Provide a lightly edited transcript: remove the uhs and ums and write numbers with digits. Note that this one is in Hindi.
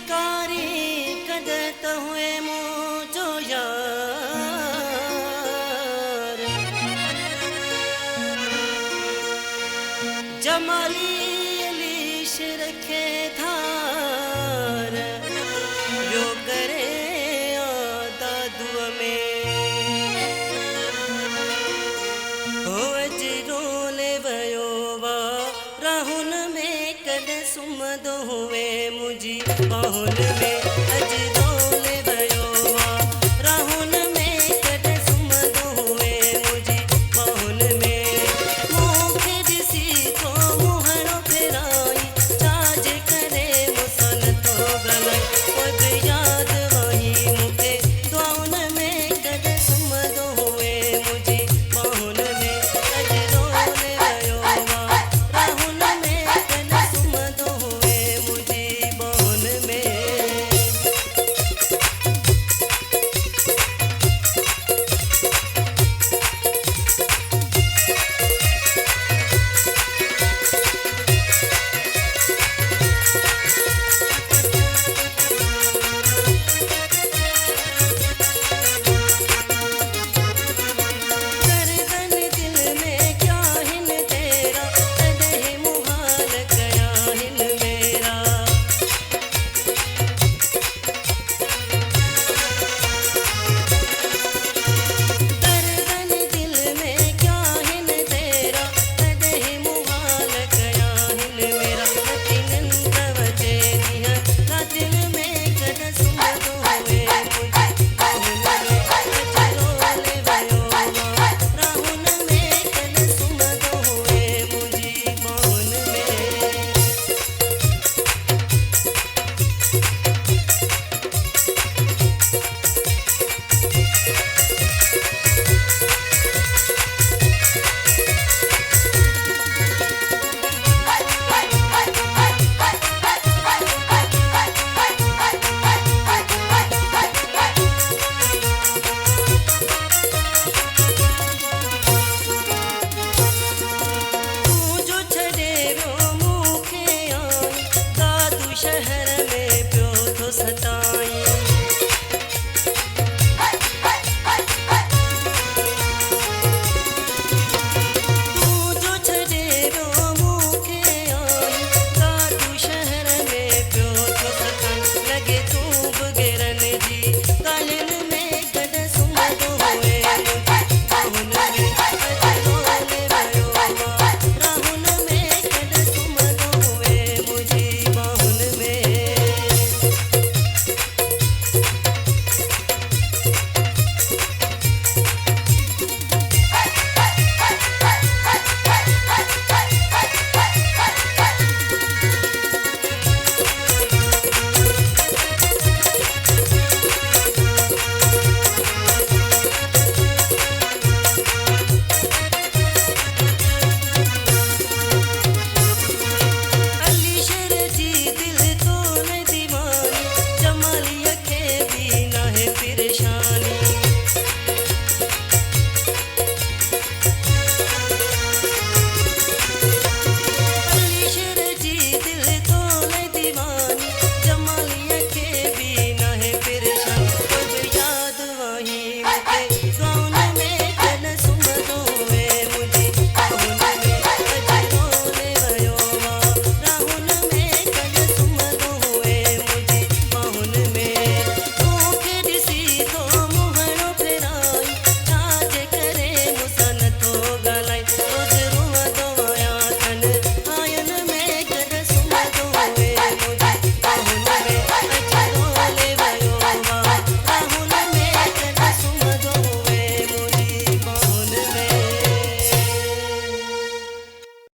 कारी कदत हुए मुझो यार जमाली लीश रखे धार यो करे दादू में हो अजरोले वयो वा राहुन में कद सुमदो हुए मुझी बाहुन में अजरोले वयो वा राहुन में कद सुमदो हुए मुझी बाहुन में मुखे दिसी को मुहरो फेराई चाज करे मुसन तो गलाई पद याद वही मुखे द्वाउन में कद सुमदो हुए मुझी बाहुन में अजरोले वयो वा राहुन में कद सुमदो हुए मुझी बाहुन में। दर्दन दिल में क्या हिन तेरा कदह मुहाल कया हिन मेरा दर्दन दिल में क्या हिन तेरा कदह मुहाल कया हिन मेरा रतिन तवचे दिया रातिन में कद सुमदो हुए मुझी बाहुन में अजरोले वयो वा राहुन में कद सुमदो हुए मुझी बाहुन में। तू जो छड़े रो मुखे आई दादू शहर में प्यो तो सताई